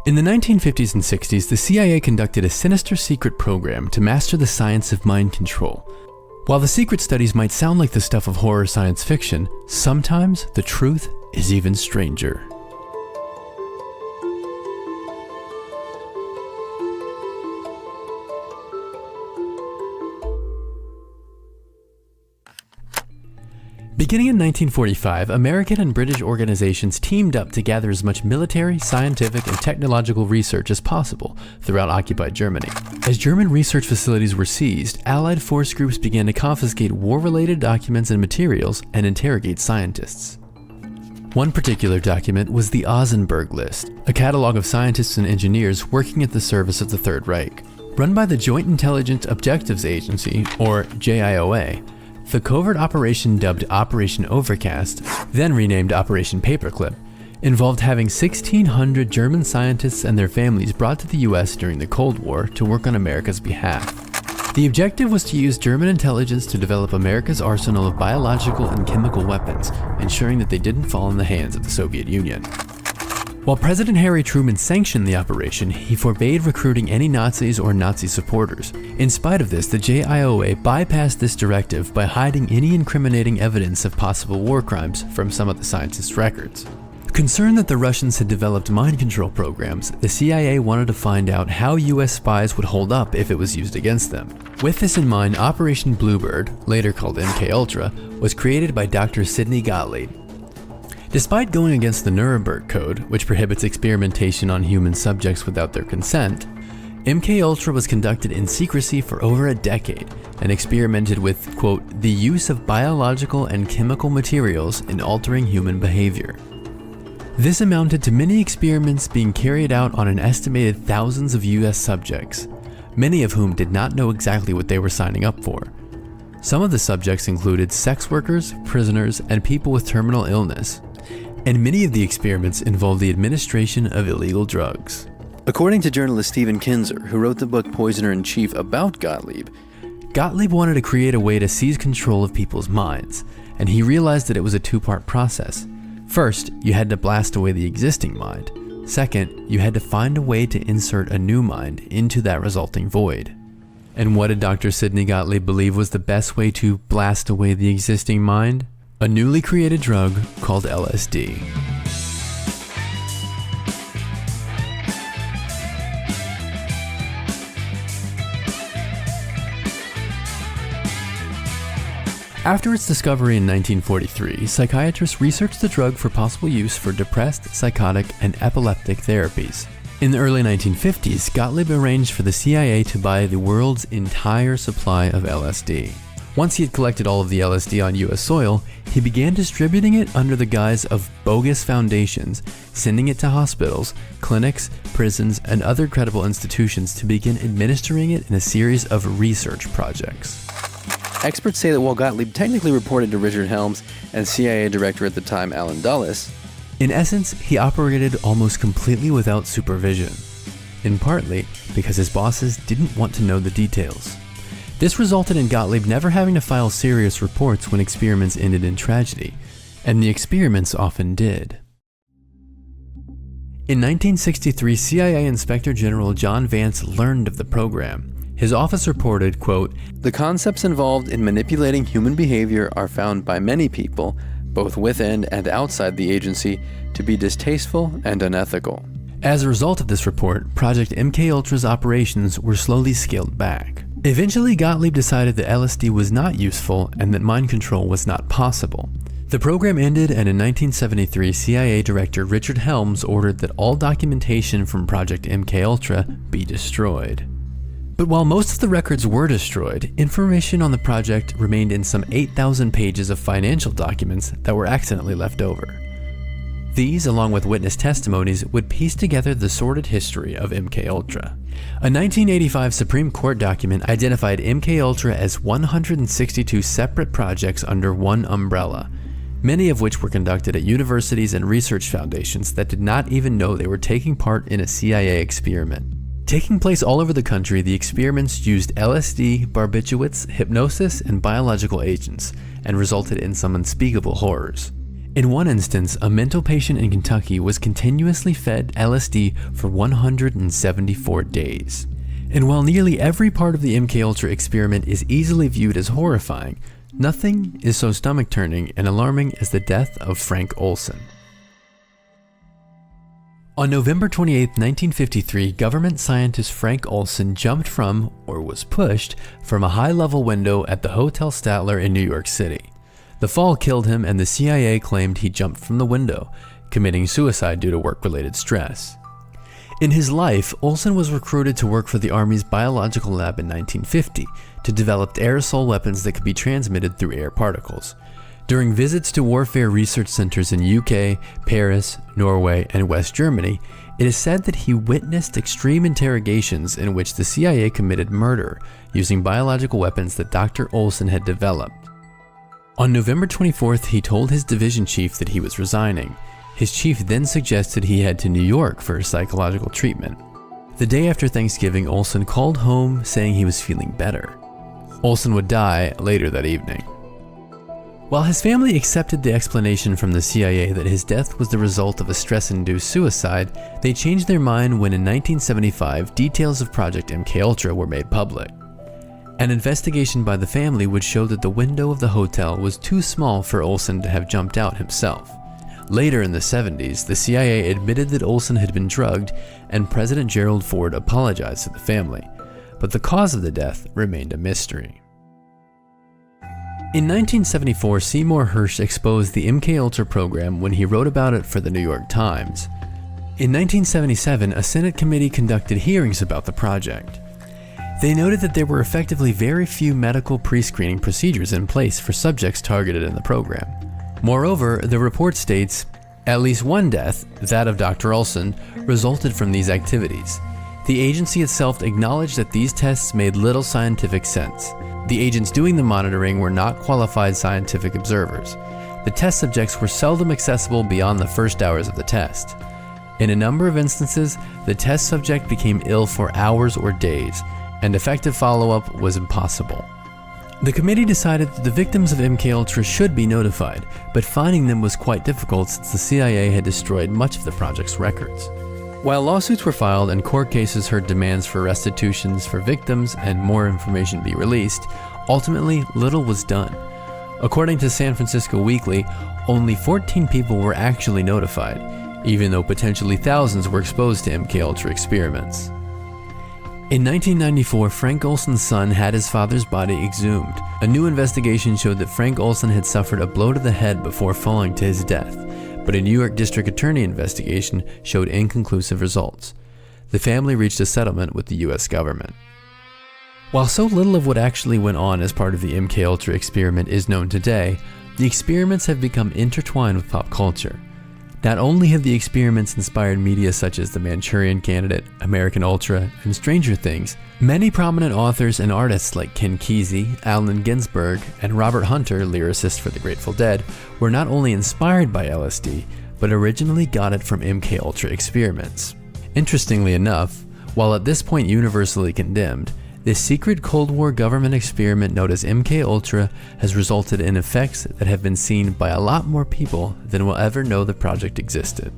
In the 1950s and 60s, the CIA conducted a sinister secret program to master the science of mind control. While the secret studies might sound like the stuff of horror science fiction, sometimes the truth is even stranger. Beginning in 1945, American and British organizations teamed up to gather as much military, scientific, and technological research as possible throughout occupied Germany. As German research facilities were seized, Allied force groups began to confiscate war-related documents and materials and interrogate scientists. One particular document was the Ausenberg List, a catalog of scientists and engineers working at the service of the Third Reich. Run by the Joint Intelligence Objectives Agency, or JIOA, the covert operation dubbed Operation Overcast, then renamed Operation Paperclip, involved having 1,600 German scientists and their families brought to the US during the Cold War to work on America's behalf. The objective was to use German intelligence to develop America's arsenal of biological and chemical weapons, ensuring that they didn't fall in the hands of the Soviet Union. While President Harry Truman sanctioned the operation, he forbade recruiting any Nazis or Nazi supporters. In spite of this, the JIOA bypassed this directive by hiding any incriminating evidence of possible war crimes from some of the scientists' records. Concerned that the Russians had developed mind control programs, the CIA wanted to find out how US spies would hold up if it was used against them. With this in mind, Operation Bluebird, later called MKUltra, was created by Dr. Sidney Gottlieb. Despite going against the Nuremberg Code, which prohibits experimentation on human subjects without their consent, MKUltra was conducted in secrecy for over a decade and experimented with, quote, the use of biological and chemical materials in altering human behavior. This amounted to many experiments being carried out on an estimated thousands of US subjects, many of whom did not know exactly what they were signing up for. Some of the subjects included sex workers, prisoners, and people with terminal illness. And many of the experiments involved the administration of illegal drugs. According to journalist Stephen Kinzer, who wrote the book Poisoner-in-Chief about Gottlieb, Gottlieb wanted to create a way to seize control of people's minds, and he realized that it was a two-part process. First, you had to blast away the existing mind. Second, you had to find a way to insert a new mind into that resulting void. And what did Dr. Sidney Gottlieb believe was the best way to blast away the existing mind? A newly created drug called LSD. After its discovery in 1943, psychiatrists researched the drug for possible use for depressed, psychotic, and epileptic therapies. In the early 1950s, Gottlieb arranged for the CIA to buy the world's entire supply of LSD. Once he had collected all of the LSD on US soil, he began distributing it under the guise of bogus foundations, sending it to hospitals, clinics, prisons, and other credible institutions to begin administering it in a series of research projects. Experts say that while Gottlieb technically reported to Richard Helms and CIA director at the time Alan Dulles, in essence, he operated almost completely without supervision, in partly because his bosses didn't want to know the details. This resulted in Gottlieb never having to file serious reports when experiments ended in tragedy, and the experiments often did. In 1963, CIA Inspector General John Vance learned of the program. His office reported, quote, "The concepts involved in manipulating human behavior are found by many people, both within and outside the agency, to be distasteful and unethical." As a result of this report, Project MKUltra's operations were slowly scaled back. Eventually, Gottlieb decided that LSD was not useful and that mind control was not possible. The program ended, and in 1973, CIA Director Richard Helms ordered that all documentation from Project MKUltra be destroyed. But while most of the records were destroyed, information on the project remained in some 8,000 pages of financial documents that were accidentally left over. These, along with witness testimonies, would piece together the sordid history of MKUltra. A 1985 Supreme Court document identified MKUltra as 162 separate projects under one umbrella, many of which were conducted at universities and research foundations that did not even know they were taking part in a CIA experiment. Taking place all over the country, the experiments used LSD, barbiturates, hypnosis, and biological agents, and resulted in some unspeakable horrors. In one instance, a mental patient in Kentucky was continuously fed LSD for 174 days. And while nearly every part of the MKUltra experiment is easily viewed as horrifying, nothing is so stomach-turning and alarming as the death of Frank Olson. On November 28, 1953, government scientist Frank Olson jumped from, or was pushed, from a high-level window at the Hotel Statler in New York City. The fall killed him, and the CIA claimed he jumped from the window, committing suicide due to work-related stress. In his life, Olson was recruited to work for the Army's biological lab in 1950 to develop aerosol weapons that could be transmitted through air particles. During visits to warfare research centers in UK, Paris, Norway, and West Germany, it is said that he witnessed extreme interrogations in which the CIA committed murder using biological weapons that Dr. Olson had developed. On November 24th, he told his division chief that he was resigning. His chief then suggested he head to New York for psychological treatment. The day after Thanksgiving, Olson called home saying he was feeling better. Olson would die later that evening. While his family accepted the explanation from the CIA that his death was the result of a stress-induced suicide, they changed their mind when in 1975 details of Project MKUltra were made public. An investigation by the family would show that the window of the hotel was too small for Olson to have jumped out himself. Later in the 70s, the CIA admitted that Olson had been drugged, and President Gerald Ford apologized to the family, but the cause of the death remained a mystery. In 1974, Seymour Hersh exposed the MKUltra program when he wrote about it for the New York Times. In 1977, a Senate committee conducted hearings about the project. They noted that there were effectively very few medical pre-screening procedures in place for subjects targeted in the program. Moreover, the report states, at least one death, that of Dr. Olson, resulted from these activities. The agency itself acknowledged that these tests made little scientific sense. The agents doing the monitoring were not qualified scientific observers. The test subjects were seldom accessible beyond the first hours of the test. In a number of instances, the test subject became ill for hours or days, and effective follow-up was impossible. The committee decided that the victims of MKUltra should be notified, but finding them was quite difficult since the CIA had destroyed much of the project's records. While lawsuits were filed and court cases heard demands for restitutions for victims and more information be released, ultimately little was done. According to San Francisco Weekly, only 14 people were actually notified, even though potentially thousands were exposed to MKUltra experiments. In 1994, Frank Olson's son had his father's body exhumed. A new investigation showed that Frank Olson had suffered a blow to the head before falling to his death, but a New York District Attorney investigation showed inconclusive results. The family reached a settlement with the US government. While so little of what actually went on as part of the MKUltra experiment is known today, the experiments have become intertwined with pop culture. Not only have the experiments inspired media such as The Manchurian Candidate, American Ultra, and Stranger Things, many prominent authors and artists like Ken Kesey, Allen Ginsberg, and Robert Hunter, lyricist for the Grateful Dead, were not only inspired by LSD, but originally got it from MKUltra experiments. Interestingly enough, while at this point universally condemned, this secret Cold War government experiment known as MKUltra has resulted in effects that have been seen by a lot more people than will ever know the project existed.